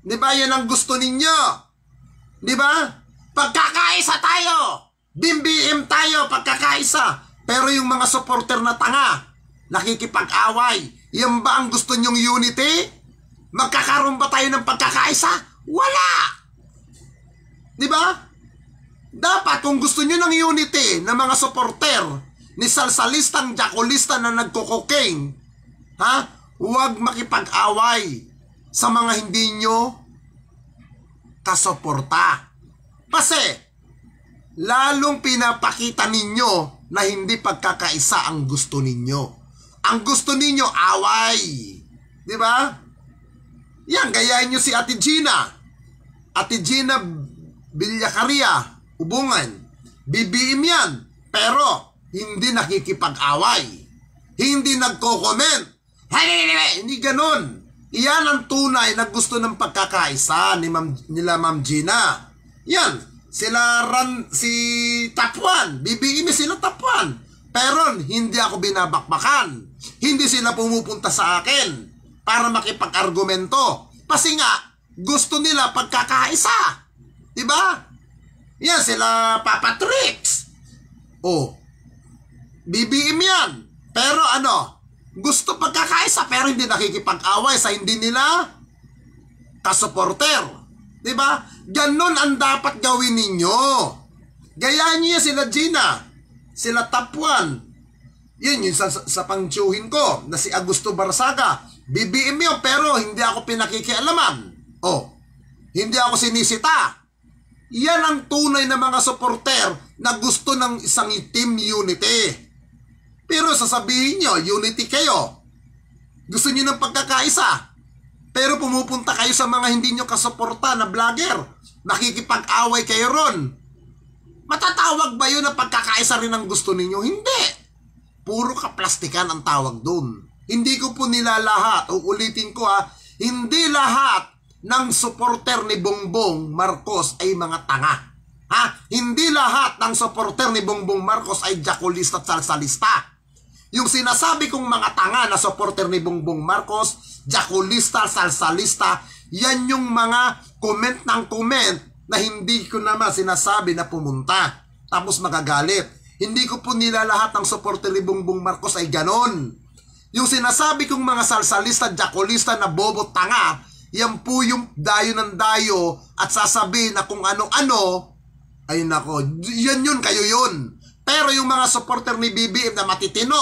Diba? Yan ang gusto ninyo. Diba? Pagkakaisa tayo. BIM tayo, pagkakaisa. Pero yung mga supporter na tanga, nakikipag-away, yan ba ang gusto nyong unity? Magkakaroon ba tayo ng pagkakaisa? Wala! Diba? Dapat kung gusto nyo ng unity ng mga supporter, ni salsalistang jakulista na nagko-cocaine, huwag makipag-away sa mga hindi nyo kasuporta. Kasi, lalong pinapakita ninyo na hindi pagkakaisa ang gusto ninyo. Ang gusto ninyo, away. Di ba? Yan, gayahin nyo si Ate Gina. Ate Gina Villacaria, Ubungan. BBM yan. Pero, hindi nakikipag-away. Hindi nagko-comment. Hindi ganun. Iyan ang tunay na gusto ng pagkakaisa nila Ma'am Gina. Yan. Si Tapuan, BBM sila Tapuan. Pero hindi ako binabakbakan. Hindi sila pumupunta sa akin para makipag-argumento. Kasi nga, gusto nila pagkakaisa. Diba? Yan, sila Papa Tricks. BBM yan. Pero gusto pagkakaisa pero hindi nakikipag-away sa hindi nila kasuporter. Diba? Ganon ang dapat gawin ninyo. Gayaan niyo sila Gina, sila Top 1. Yun yung sa pangtsuhin ko na si Augusto Barsaga. BBM yun, pero hindi ako pinakikialaman. Oh, hindi ako sinisita. Yan ang tunay na mga supporter na gusto ng isang team unity. Pero sasabihin nyo, unity kayo. Gusto nyo ng pagkakaisa. Pero pumupunta kayo sa mga hindi nyo kasuporta na vlogger. Nakikipag-away kayo ron. Matatawag ba yun na pagkakaisa rin ang gusto ninyo? Hindi. Puro kaplastikan ang tawag doon. Hindi ko po nilalahat. Uulitin ko hindi lahat ng supporter ni Bongbong Marcos ay mga tanga. Hindi lahat ng supporter ni Bongbong Marcos ay jakulista at salsalista. Yung sinasabi kong mga tanga na supporter ni Bongbong Marcos, jakulista, salsalista, yan yung mga comment ng comment na hindi ko naman sinasabi na pumunta. Tapos magagalit. Hindi ko po nila lahat ng supporter ni Bongbong Marcos ay ganon. Yung sinasabi kong mga salsalista, jakulista na bobo tanga, yan po yung dayo ng dayo at sasabihin na kung ano-ano, ay nako, yan yun, kayo yun. Pero yung mga supporter ni BBM na matitino,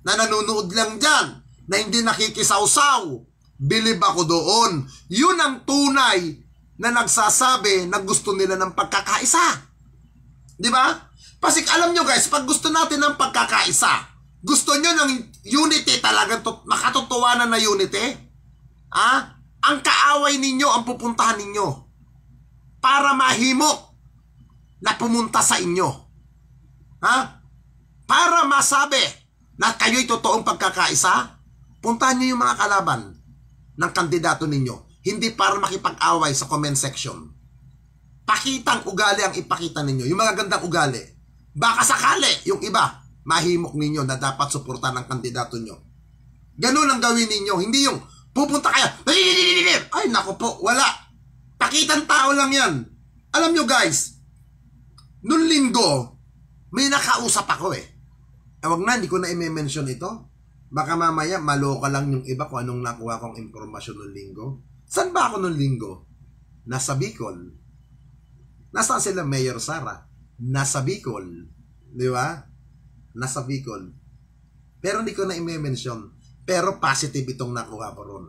na nanunood lang dyan, na hindi nakikisawsaw, bilib ako doon. Yun ang tunay na nagsasabi na gusto nila ng pagkakaisa. Di ba? Kasi alam nyo guys, pag gusto natin ng pagkakaisa, gusto nyo ng unity talagang makatotohanan na unity, ang kaaway ninyo ang pupuntahan ninyo para mahimok na pumunta sa inyo. Para masabi na kayo'y totoong pagkakaisa, puntahan nyo yung mga kalaban ng kandidato ninyo. Hindi para makipag-away sa comment section. Pakitang ugali ang ipakita ninyo. Yung mga gandang ugali. Baka sakali yung iba, mahimok ninyo na dapat suportan ng kandidato nyo. Ganun ang gawin ninyo. Hindi yung pupunta kayo, ay naku po, wala. Pakitang tao lang yan. Alam nyo guys, noong linggo, may nakausap ako Wag na, hindi ko na i-mention ito. Baka mamaya maloka lang yung iba kung anong nakuha kong impormasyon noong linggo. Saan ba ako noong linggo? Nasa Bicol. Nasaan sila Mayor Sara? Nasa Bicol. Di ba? Nasa Bicol. Pero hindi ko na i-mention. Pero positive itong nakuha ko ron.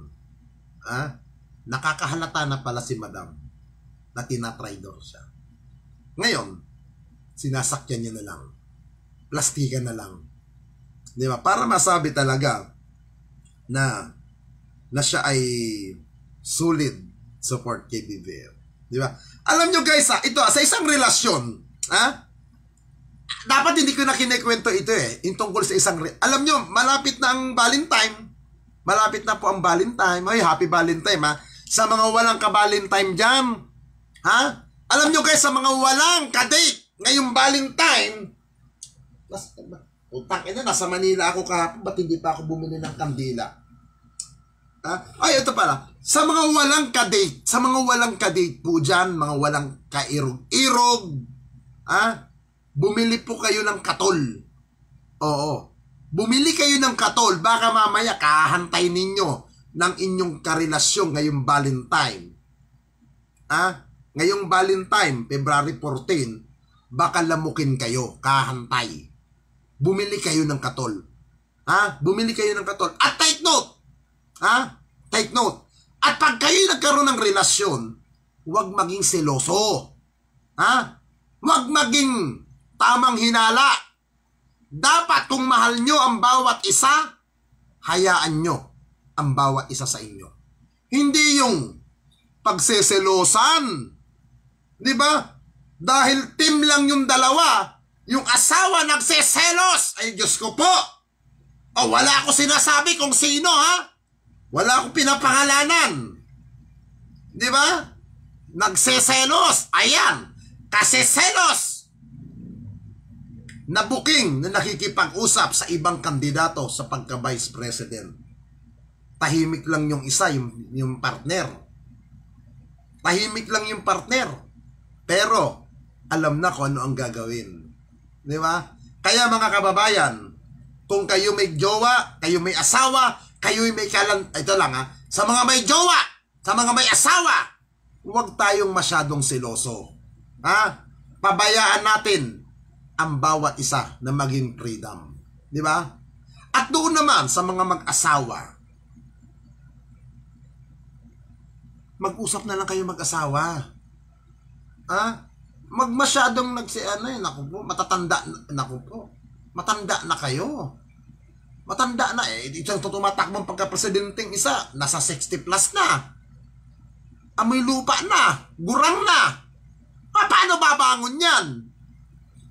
Nakakahalata na pala si Madam na tinatraidor siya. Ngayon, sinasakyan niya na lang. Plastikan na lang. Di ba? Para masabi talaga na siya ay solid support kay BBM. Di ba? Alam nyo guys, ito sa isang relasyon, dapat hindi ko na kinikwento ito yung tungkol sa isang alam nyo, malapit na ang Valentine. Malapit na po ang Valentine. Ay, happy Valentine Sa mga walang ka-Valentine dyan. Alam nyo guys, sa mga walang ka-date ngayong Valentine, utang ina, nasa Manila ako kahapon, ba't hindi pa ako bumili ng kandila? Ay, ito pala. Sa mga walang ka-date po dyan, mga walang kairog-irog, bumili po kayo ng katol. Oo. Bumili kayo ng katol, baka mamaya kahantay ninyo ng inyong karelasyon ngayong Valentine. Ngayong Valentine, February 14, baka lamukin kayo, kahantay. Bumili kayo ng katol. Bumili kayo ng katol. At take note. Take note. At pag kayo nagkaroon ng relasyon, huwag maging seloso. Huwag maging tamang hinala. Dapat kung mahal nyo ang bawat isa, hayaan nyo ang bawat isa sa inyo. Hindi yung pagseselosan. Di ba? Dahil team lang yung dalawa, yung asawa nagseselos. Ay, Diyos ko po. Wala ako sinasabi kung sino, Wala akong pinapangalanan. Di ba? Nagseselos. Ayan. Kasi selos. Na booking na nakikipag-usap sa ibang kandidato sa pagka-vice president. Tahimik lang yung isa, yung partner. Tahimik lang yung partner. Pero, alam na kung ano ang gagawin. Di ba? Kaya mga kababayan, kung kayo may jowa, kayo may asawa, kayo may ito lang sa mga may jowa, sa mga may asawa, huwag tayong masyadong seloso. Ha? Pabayaan natin ang bawat isa na maging freedom. Di ba? At doon naman sa mga mag-asawa, mag-usap na lang kayo mag-asawa. Ha? Masyadong naku po, matanda na kayo. Matanda na Itong tumatakbong pagka-presidenteng isa, nasa 60 plus na. Amoy lupa na, gurang na. Paano babangon yan?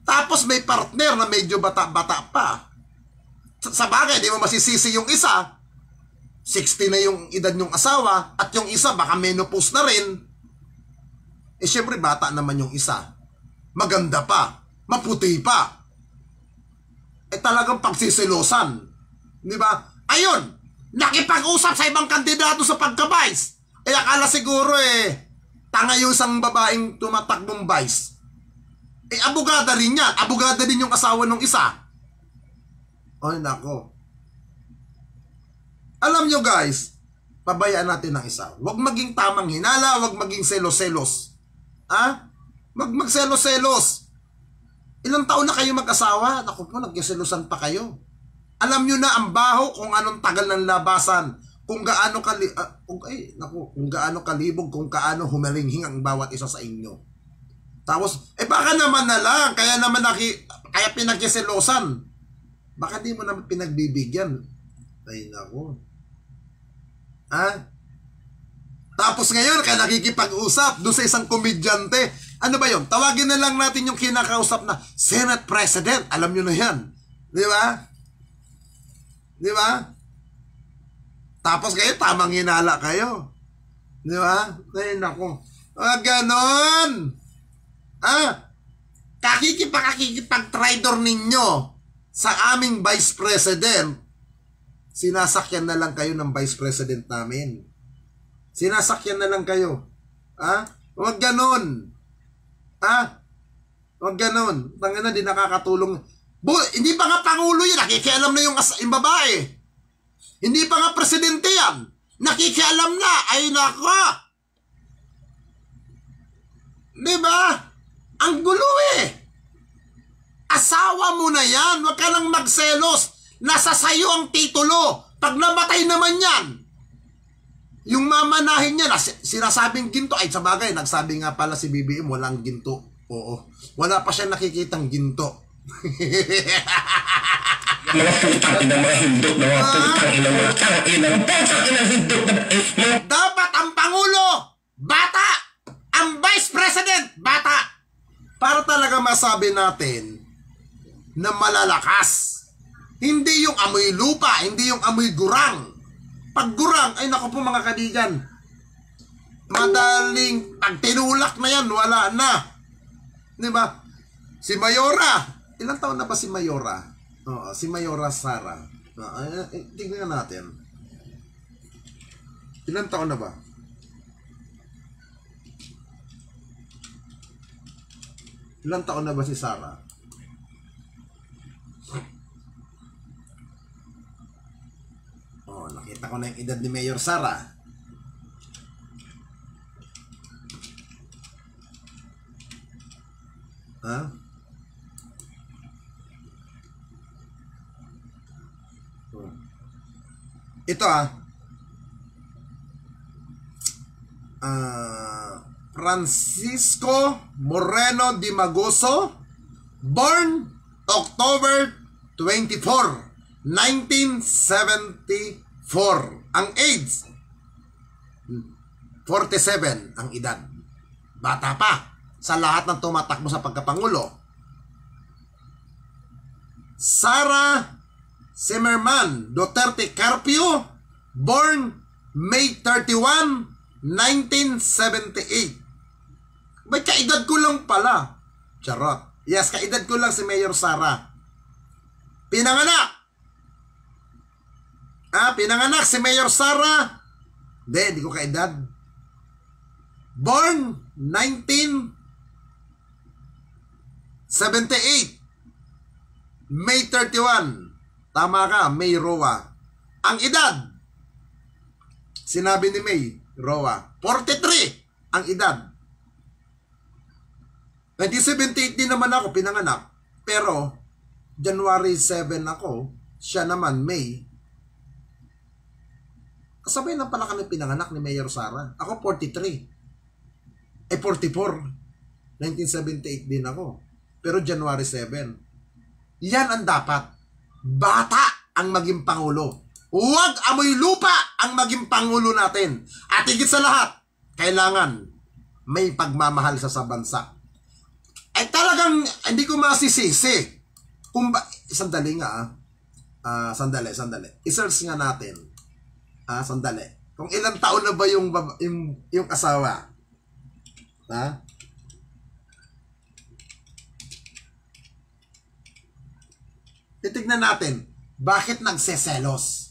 Tapos may partner na medyo bata-bata pa. Sa bagay, di mo masisisi yung isa. 60 na yung edad ng asawa, at yung isa baka menopause na rin. Syempre bata naman yung isa. Maganda pa, maputi pa. Talagang pagsisilosan. Di ba? Ayun, nakipag-usap sa ibang kandidato sa pagka-vice. Akala siguro tanga yung isang babaeng tumatakbong vice. Abogada rin yan. Abogada din yung asawa ng isa. Ay, nako. Alam nyo guys, pabayaan natin ng isa. Huwag maging tamang hinala, huwag maging selos-selos. Ha? Huwag magselos-selos. Ilang taon na kayo mag-asawa? Naku po, nagselosan pa kayo. Alam nyo na ang baho kung anong tagal ng labasan, kung gaano kalibog, kung gaano humalinghing ang bawat isa sa inyo. Tapos, baka naman na lang, kaya pinagkiselosan. Baka di mo naman pinagbibigyan. Ay, naku. Ha? Tapos ngayon, kaya nakikipag-usap doon sa isang komedyante. Ano ba yun? Tawagin na lang natin yung kinakausap na Senate President. Alam nyo na yan. Di ba? Di ba? Tapos kayo, tamang hinala kayo. Di ba? Ay, naku. Ganon. Kakikipag-tridor ninyo sa aming Vice President. Sinasakyan na lang kayo ng Vice President namin. Sinasakyan na lang kayo. Huwag ganon. Huwag ganon. Tangina, di nakakatulong. Hindi pa nga Pangulo yan. Nakikialam na yung babae. Hindi pa nga Presidente yan. Nakikialam na. Ay, nako. Diba? Ang gulo Asawa mo na yan. Huwag ka lang magselos. Nasa sayo ang titulo. Pag namatay naman yan, yung mamanahin niya, sinasabing ginto. Ay, sa bagay, nagsabi nga pala si BBM, walang ginto. Oo. Wala pa siya nakikitang ginto. Mga putang ina, mga hindot na mga putang ina, mga putang ina, hindot na. Dapat ang Pangulo, bata. Ang Vice President, bata. Para talaga masabi natin na malalakas. Hindi yung amoy lupa, hindi yung amoy gurang. Pag gurang, ay naku po mga kadigan, madaling, pag tinulak na yan, wala na. Diba? Si Mayora, ilang taon na ba si Mayora? Si Mayora Sara. Tignan natin. Ilang taon na ba? Ilang taon na ba si Sara? Nakita ko na yung edad ni Mayor Sara. Ito Francisco Moreno Di Magoso, born October 24, 1974. Ang age 47 ang edad. Bata pa sa lahat ng tumatakbo sa pagkapangulo. Sara Zimmerman Duterte Carpio, born May 31, 1978. May kaedad ko lang pala. Charot. Yes, kaedad ko lang si Mayor Sara. Pinanganak si Mayor Sara. Hindi ko kaedad. Born 1978. May 31. Tama ka, May Roa. Ang edad, sinabi ni May Roa, 43 ang edad. 1978 din naman ako pinanganak, pero January 7 ako, siya naman May. Kasabay na pala kami pinanganak ni Mayor Sara. Ako 43. 44. 1978 din ako. Pero January 7. Yan ang dapat. Bata ang maging Pangulo. Huwag amoy lupa ang maging Pangulo natin. At higit sa lahat, kailangan may pagmamahal sa bansa. Ay talagang hindi ko masisisi. Sandali nga sandali. I-search nga natin. Sandali. Kung ilang taon na ba yung asawa? Ha? Titignan natin. Bakit nagseselos?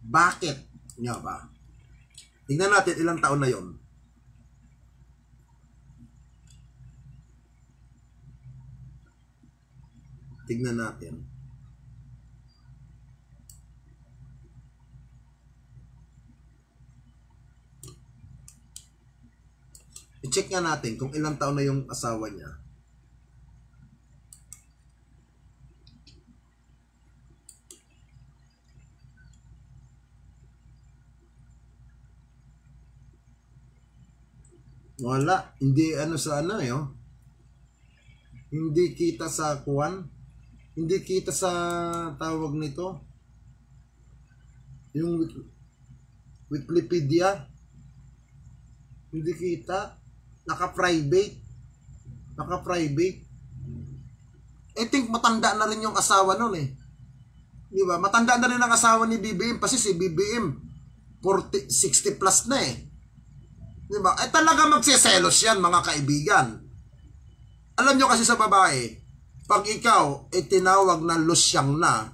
Bakit? Nga ba? Tignan natin ilang taon na yon. Tignan natin. I-check nga natin kung ilang taon na yung asawa niya. Wala. Hindi sa hindi kita sa kuwan. Hindi kita sa tawag nito. Yung Wikipedia. Hindi kita. Naka-private. I think matanda na rin yung asawa nun eh. Di ba? Matanda na rin ang asawa ni BBM. Kasi si BBM 60 plus na eh. Di ba? Talaga magsiselos yan mga kaibigan. Alam nyo kasi sa babae, pag ikaw tinawag na lusyang na,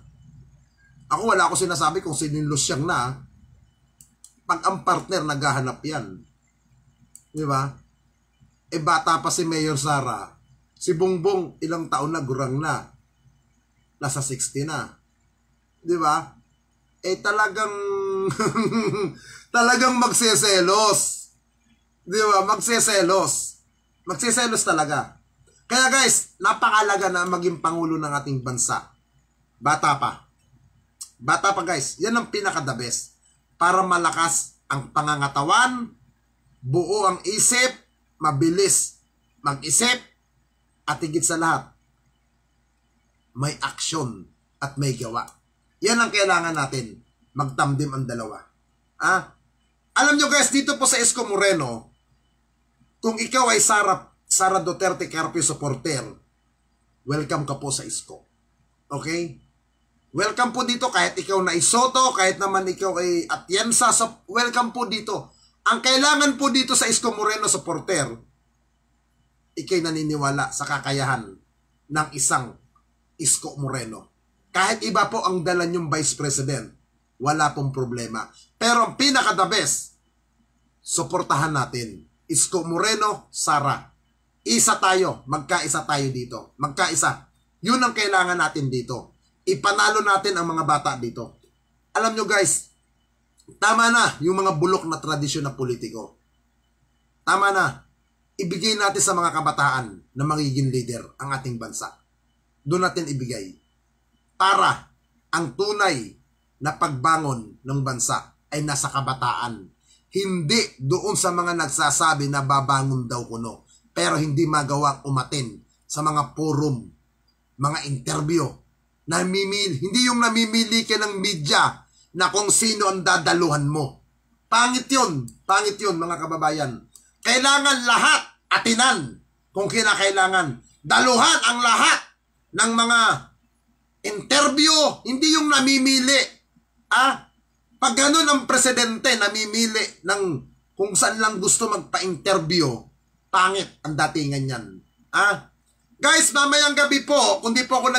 ako wala ako sinasabi kung sino yung lusyang na, pag ang partner naghahanap yan. Di ba? Bata pa si Mayor Sara. Si Bongbong ilang taon na, gurang na. Nasa 60 na. Di ba? Talagang talagang magseselos. Di ba? Magseselos talaga. Kaya guys, napakalaga na maging Pangulo ng ating bansa. Bata pa guys. Yan ang pinaka-the best. Para malakas ang pangangatawan, buo ang isip, mabilis mag-isip, at higit sa lahat, may aksyon at may gawa. Yan ang kailangan natin. Magtamdim ang dalawa. Alam nyo guys, dito po sa Isko Moreno, kung ikaw ay Sara Duterte Carpio supporter, welcome ka po sa Isko. Okay? Welcome po dito kahit ikaw na Isoto, kahit naman ikaw ay Atienza, welcome po dito. Ang kailangan po dito sa Isko Moreno supporter, ikay naniniwala sa kakayahan ng isang Isko Moreno. Kahit iba po ang dala niyong Vice President, wala pong problema. Pero ang pinaka-the best, suportahan natin. Isko Moreno, Sara. Isa tayo, magkaisa tayo dito. Magkaisa. Yun ang kailangan natin dito. Ipanalo natin ang mga bata dito. Alam nyo guys, tama na yung mga bulok na tradisyon na politiko. Tama na. Ibigay natin sa mga kabataan na magiging leader ang ating bansa. Doon natin ibigay. Para ang tunay na pagbangon ng bansa ay nasa kabataan. Hindi doon sa mga nagsasabi na babangon daw kuno, pero hindi magawang umatin sa mga forum, mga interview. Hindi yung namimili ka ng media na kung sino ang dadaluhan mo. Pangit yun mga kababayan. Kailangan lahat atinan kung kinakailangan. Daluhan ang lahat ng mga interview, hindi yung namimili. Pag ganun ang presidente, namimili ng kung saan lang gusto magpa-interview, pangit ang datingan yan. Guys, mamayang gabi po, kung di po ako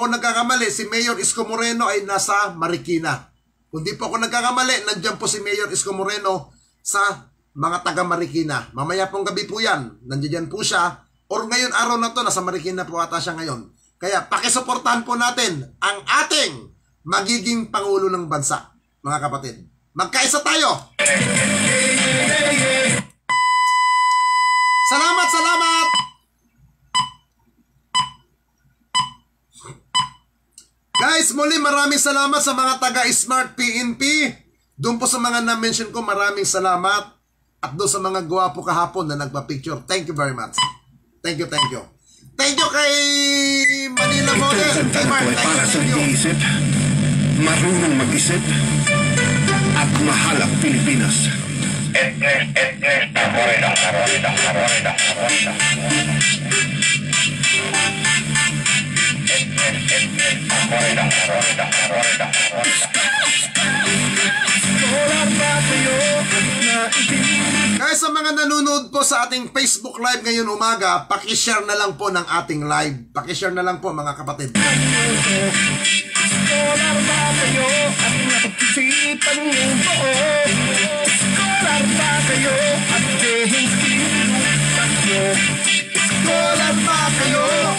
nagkakamali, si Mayor Isko Moreno ay nasa Marikina. Kung di po ako nagkakamali, nandiyan po si Mayor Isko Moreno sa mga taga Marikina. Mamaya pong gabi po yan, nandiyan po siya. Or ngayon araw na to, nasa Marikina po ata siya ngayon. Kaya pakisuportahan po natin ang ating magiging Pangulo ng bansa, mga kapatid. Magkaisa tayo! Salamat, salamat! Guys, muli maraming salamat sa mga taga-Smart PNP. Doon po sa mga na-mention ko, maraming salamat. At doon sa mga gwapo kahapon na nagpa-picture. Thank you very much. Thank you, thank you. Thank you kay Manila Model. Kay Mark, thank you. Marunong mag-isip at mahalap Pilipinas. Guys, sa mga nanonood po sa ating Facebook Live ngayon umaga, pakishare na lang po ng ating live. Pakishare na lang po mga kapatid. Scholar ba kayo at napag-isipan yung buo? Scholar ba kayo at dehing sinukat nyo? Scholar ba kayo